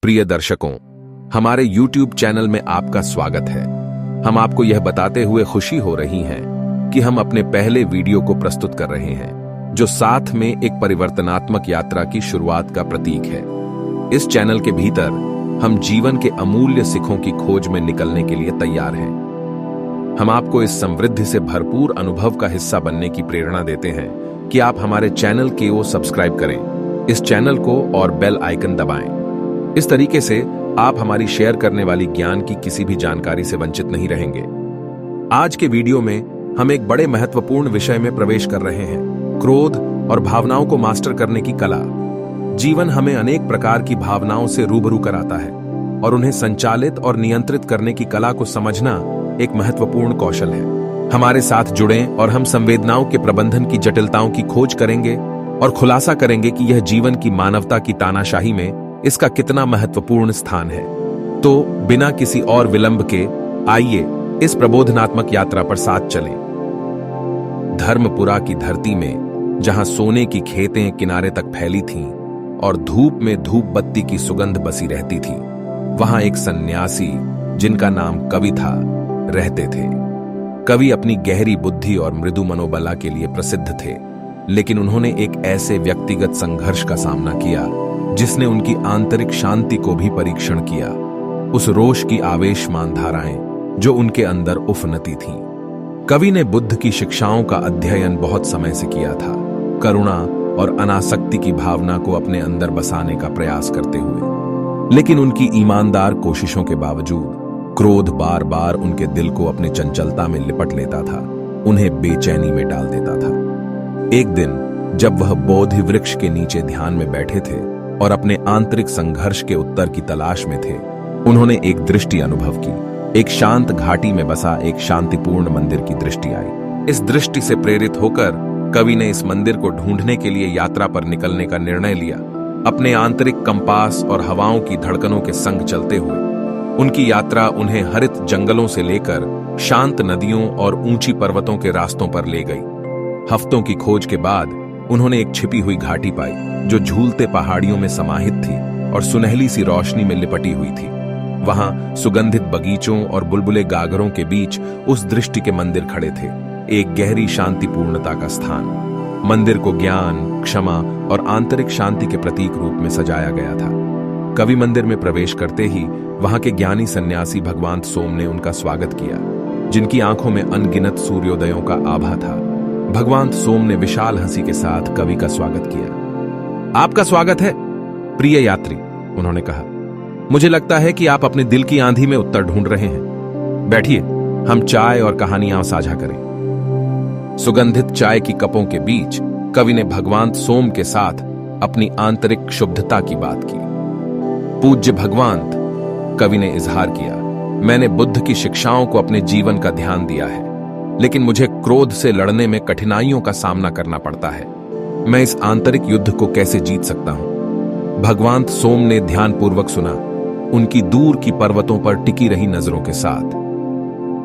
प्रिय दर्शकों, हमारे YouTube चैनल में आपका स्वागत है। हम आपको यह बताते हुए खुशी हो रही हैं कि हम अपने पहले वीडियो को प्रस्तुत कर रहे हैं, जो साथ में एक परिवर्तनात्मक यात्रा की शुरुआत का प्रतीक है। इस चैनल के भीतर हम जीवन के अमूल्य सिखों की खोज में निकलने के लिए तैयार हैं। हम आपको इस समृद्धि से भरपूर अनुभव का हिस्सा बनने की प्रेरणा देते हैं कि आप हमारे चैनल को सब्सक्राइब करें, इस चैनल को और बेल आइकन दबाएं। इस तरीके से आप हमारी शेयर करने वाली ज्ञान की किसी भी जानकारी से वंचित नहीं रहेंगे। आज के वीडियो में हम एक बड़े महत्वपूर्ण विषय में प्रवेश कर रहे हैं, क्रोध और भावनाओं को मास्टर करने की कला। जीवन हमें अनेक प्रकार की भावनाओं से रूबरू कराता है और उन्हें संचालित और नियंत्रित करने की कला को समझना एक महत्वपूर्ण कौशल है। हमारे साथ जुड़ें और हम संवेदनाओं के प्रबंधन की जटिलताओं की खोज करेंगे और खुलासा करेंगे कि यह जीवन की मानवता की तानाशाही में इसका कितना महत्वपूर्ण स्थान है। तो बिना किसी और विलंब के आइए इस प्रबोधनात्मक यात्रा पर साथ चलें। धर्मपुरा की धरती में, जहां सोने की खेतें किनारे तक फैली थीं और धूप में धूप बत्ती की सुगंध बसी रहती थी, वहां एक सन्यासी जिनका नाम कवि था रहते थे। कवि अपनी गहरी बुद्धि और मृदु मनोबला के लिए प्रसिद्ध थे, लेकिन उन्होंने एक ऐसे व्यक्तिगत संघर्ष का सामना किया जिसने उनकी आंतरिक शांति को भी परीक्षण किया। उस रोष की आवेशमान धाराएं जो उनके अंदर उफनती थीं। कवि ने बुद्ध की शिक्षाओं का अध्ययन बहुत समय से किया था, करुणा और अनासक्ति की भावना को अपने अंदर बसाने का प्रयास करते हुए। लेकिन उनकी ईमानदार कोशिशों के बावजूद क्रोध बार बार उनके दिल को अपने चंचलता में लिपट लेता था, उन्हें बेचैनी में डाल देता था। एक दिन जब वह बोधि वृक्ष के नीचे ध्यान में बैठे थे और अपने आंतरिक संघर्ष के उत्तर की तलाश में थे, उन्होंने एक दृष्टि अनुभव की। एक शांत घाटी में बसा एक शांतिपूर्ण मंदिर की दृष्टि आई। इस दृष्टि से प्रेरित होकर कवि ने इस मंदिर को ढूंढने के लिए यात्रा पर निकलने का निर्णय लिया। अपने आंतरिक कंपास और हवाओं की धड़कनों के संग चलते हुए उनकी यात्रा उन्हें हरित जंगलों से लेकर शांत नदियों और ऊंची पर्वतों के रास्तों पर ले गई। हफ्तों की खोज के बाद उन्होंने एक छिपी हुई घाटी पाई जो झूलते पहाड़ियों में समाहित थी और सुनहली सी रोशनी में लिपटी हुई थी। वहां सुगंधित बगीचों और बुलबुले गागरों के बीच उस दृष्टि के मंदिर खड़े थे, एक गहरी शांतिपूर्णता का स्थान। मंदिर को ज्ञान, क्षमा और आंतरिक शांति के प्रतीक रूप में सजाया गया था। कवि मंदिर में प्रवेश करते ही वहां के ज्ञानी सन्यासी भगवान सोम ने उनका स्वागत किया, जिनकी आंखों में अनगिनत सूर्योदयों का आभा था। भगवान सोम ने विशाल हंसी के साथ कवि का स्वागत किया। आपका स्वागत है प्रिय यात्री, उन्होंने कहा। मुझे लगता है कि आप अपने दिल की आंधी में उत्तर ढूंढ रहे हैं। बैठिए, हम चाय और कहानियां साझा करें। सुगंधित चाय की कपों के बीच कवि ने भगवान सोम के साथ अपनी आंतरिक शुद्धता की बात की। पूज्य भगवान, कवि ने इजहार किया, मैंने बुद्ध की शिक्षाओं को अपने जीवन का ध्यान दिया है, लेकिन मुझे क्रोध से लड़ने में कठिनाइयों का सामना करना पड़ता है। मैं इस आंतरिक युद्ध को कैसे जीत सकता हूं? भगवान सोम ने ध्यानपूर्वक सुना, उनकी दूर की पर्वतों पर टिकी रही नजरों के साथ।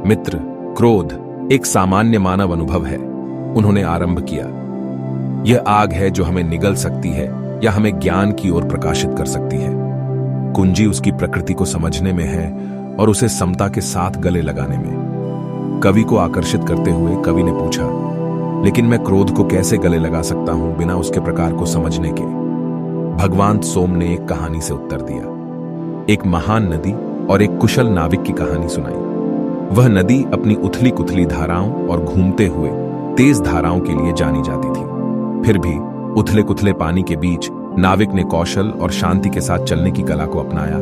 मित्र, क्रोध एक सामान्य मानव अनुभव है, उन्होंने आरंभ किया। यह आग है जो हमें निगल सकती है या हमें ज्ञान की ओर प्रकाशित कर सकती है। कुंजी उसकी प्रकृति को समझने में है और उसे समता के साथ गले लगाने में। कवि को आकर्षित करते हुए कवि ने पूछा, लेकिन मैं क्रोध को कैसे गले लगा सकता हूं बिना उसके प्रकार को समझने के? भगवान सोम ने एक कहानी से उत्तर दिया। एक महान नदी और एक कुशल नाविक की कहानी सुनाई। वह नदी अपनी उथली कुथली धाराओं और घूमते हुए तेज धाराओं के लिए जानी जाती थी। फिर भी उथले कुथले पानी के बीच नाविक ने कौशल और शांति के साथ चलने की कला को अपनाया,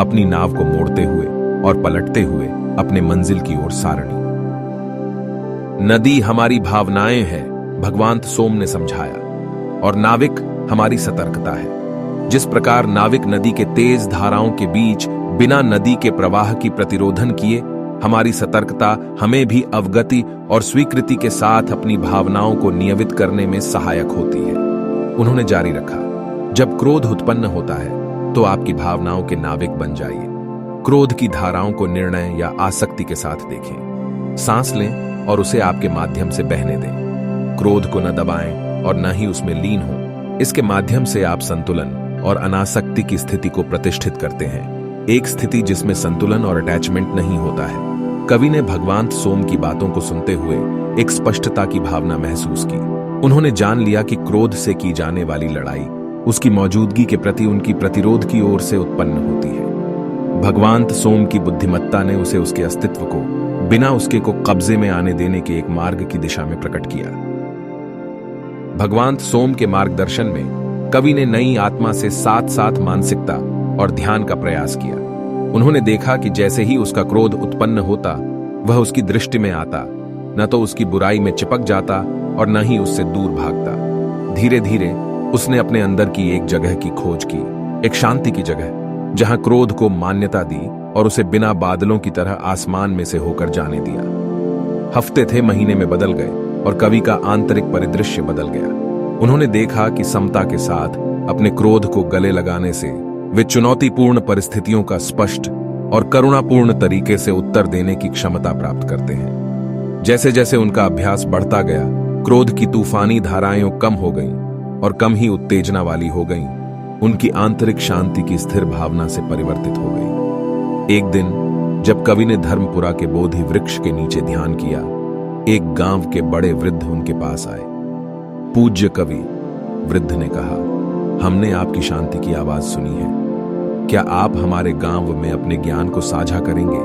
अपनी नाव को मोड़ते हुए और पलटते हुए अपने मंजिल की ओर सारणी। नदी हमारी भावनाएं हैं, भगवान सोम ने समझाया, और नाविक हमारी सतर्कता है। जिस प्रकार नाविक नदी के तेज धाराओं के बीच बिना नदी के प्रवाह की प्रतिरोधन किए, हमारी सतर्कता हमें भी अवगति और स्वीकृति के साथ अपनी भावनाओं को नियमित करने में सहायक होती है। उन्होंने जारी रखा, जब क्रोध उत्पन्न होता है तो आपकी भावनाओं के नाविक बन जाइए। क्रोध की धाराओं को निर्णय या आसक्ति के साथ देखें। सांस लें और उसे आपके माध्यम से बहने दें। क्रोध को न दबाएं और न ही उसमें लीन हो। इसके माध्यम से आप संतुलन, और अनासक्ति की स्थिति को प्रतिष्ठित करते हैं, एक स्थिति जिसमें संतुलन और अटैचमेंट नहीं होता है। कवि ने भगवान सोम की बातों को सुनते हुए एक स्पष्टता की भावना महसूस की। उन्होंने जान लिया कि क्रोध से की जाने वाली लड़ाई उसकी मौजूदगी के प्रति उनकी प्रतिरोध की ओर से उत्पन्न होती है। भगवान सोम की बुद्धिमत्ता ने उसे उसके अस्तित्व को बिना उसके को कब्जे में आने देने के एक मार्ग की दिशा में प्रकट किया। भगवान सोम के मार्गदर्शन में कवि ने नई आत्मा से साथ साथ मानसिकता और ध्यान का प्रयास किया। उन्होंने देखा कि जैसे ही उसका क्रोध उत्पन्न होता, वह उसकी दृष्टि में आता, न तो उसकी बुराई में चिपक जाता और न ही उससे दूर भागता। धीरे धीरे उसने अपने अंदर की एक जगह की खोज की, एक शांति की जगह, जहां क्रोध को मान्यता दी और उसे बिना बादलों की तरह आसमान में से होकर जाने दिया। हफ्ते थे महीने में बदल गए और कवि का आंतरिक परिदृश्य बदल गया। उन्होंने देखा कि समता के साथ अपने क्रोध को गले लगाने से वे चुनौतीपूर्ण परिस्थितियों का स्पष्ट और करुणापूर्ण तरीके से उत्तर देने की क्षमता प्राप्त करते हैं। जैसे जैसे उनका अभ्यास बढ़ता गया, क्रोध की तूफानी धाराएं कम हो गईं और कम ही उत्तेजना वाली हो गईं। उनकी आंतरिक शांति की स्थिर भावना से परिवर्तित हो गई। एक दिन जब कवि ने धर्मपुरा के बोधि वृक्ष के नीचे ध्यान किया, एक गांव के बड़े वृद्ध उनके पास आए। पूज्य कवि, वृद्ध ने कहा, हमने आपकी शांति की आवाज सुनी है। क्या आप हमारे गांव में अपने ज्ञान को साझा करेंगे?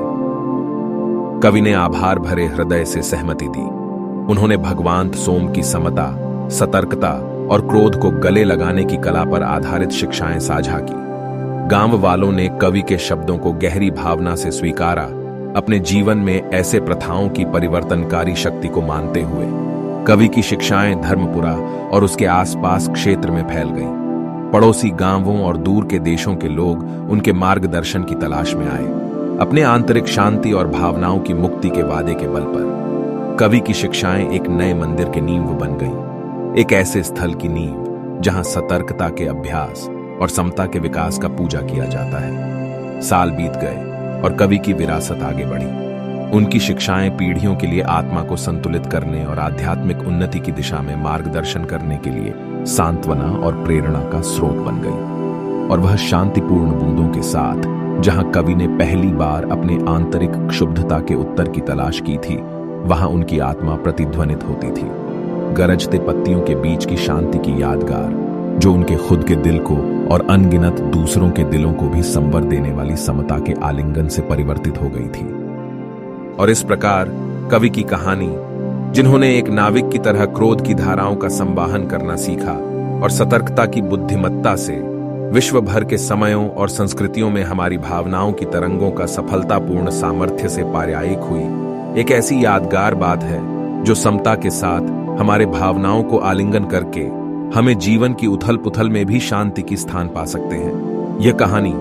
कवि ने आभार भरे हृदय से सहमति दी। उन्होंने भगवान सोम की समता, सतर्कता और क्रोध को गले लगाने की कला पर आधारित शिक्षाएं साझा की। गांव वालों ने कवि के शब्दों को गहरी भावना से स्वीकारा, अपने जीवन में ऐसे प्रथाओं की परिवर्तनकारी शक्ति को मानते हुए। कवि की शिक्षाएं धर्मपुरा और उसके आसपास क्षेत्र में फैल गईं। पड़ोसी गांवों और दूर के देशों के लोग उनके मार्गदर्शन की तलाश में आए, अपने आंतरिक शांति और भावनाओं की मुक्ति के वादे के बल पर। कवि की शिक्षाएं एक नए मंदिर की नींव बन गईं, एक ऐसे स्थल की नींव जहां सतर्कता के अभ्यास और समता के विकास का पूजा किया जाता है। साल बीत गए और कवि की विरासत आगे बढ़ी। उनकी शिक्षाएं पीढ़ियों के लिए आत्मा को संतुलित करने और आध्यात्मिक उन्नति की दिशा में मार्गदर्शन करने के लिए सांत्वना और प्रेरणा का स्रोत बन गई। और वह शांतिपूर्ण बूंदों के साथ, जहां कवि ने पहली बार अपने आंतरिक क्षुब्धता के उत्तर की तलाश की थी, वहां उनकी आत्मा प्रतिध्वनित होती थी। गरजते पत्तियों के बीच की शांति की यादगार, जो उनके खुद के दिल को और अनगिनत दूसरों के दिलों को भी संवर देने वाली समता के आलिंगन से परिवर्तित हो गई थी। और इस प्रकार कवि की कहानी, जिन्होंने एक नाविक की तरह क्रोध की धाराओं का संवाहन करना सीखा और सतर्कता की बुद्धिमत्ता से विश्व भर के समयों और संस्कृतियों में हमारी भावनाओं की तरंगों का सफलतापूर्ण सामर्थ्य से पारियायिक हुई, एक ऐसी यादगार बात है जो समता के साथ हमारे भावनाओं को आलिंगन करके हमें जीवन की उथल पुथल में भी शांति की स्थान पा सकते हैं। यह कहानी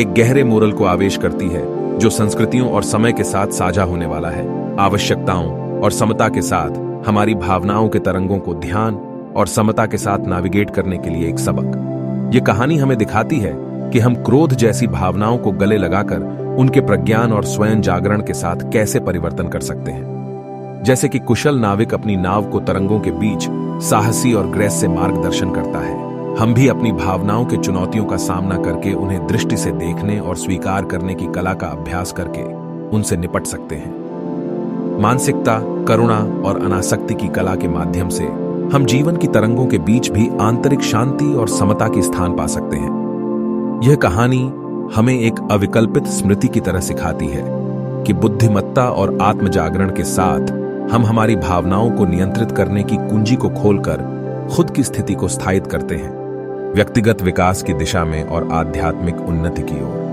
एक गहरे मोरल को आवेश करती है, जो संस्कृतियों और समय के साथ साझा होने वाला है। आवश्यकताओं और समता के साथ हमारी भावनाओं के तरंगों को ध्यान और समता के साथ नेविगेट करने के लिए एक सबक। यह कहानी हमें दिखाती है कि हम क्रोध जैसी भावनाओं को गले लगाकर उनके प्रज्ञान और स्वयं जागरण के साथ कैसे परिवर्तन कर सकते हैं। जैसे कि कुशल नाविक अपनी नाव को तरंगों के बीच साहसी और ग्रेस से मार्गदर्शन करता है, हम भी अपनी भावनाओं के चुनौतियों का सामना करके उन्हें दृष्टि से देखने और स्वीकार करने की कला का अभ्यास करके उनसे निपट सकते हैं। मानसिकता, करुणा और अनासक्ति की कला के माध्यम से हम जीवन की तरंगों के बीच भी आंतरिक शांति और समता की स्थान पा सकते हैं। यह कहानी हमें एक अविकल्पित स्मृति की तरह सिखाती है कि बुद्धिमत्ता और आत्मजागरण के साथ हम हमारी भावनाओं को नियंत्रित करने की कुंजी को खोलकर खुद की स्थिति को स्थायित करते हैं, व्यक्तिगत विकास की दिशा में और आध्यात्मिक उन्नति की ओर।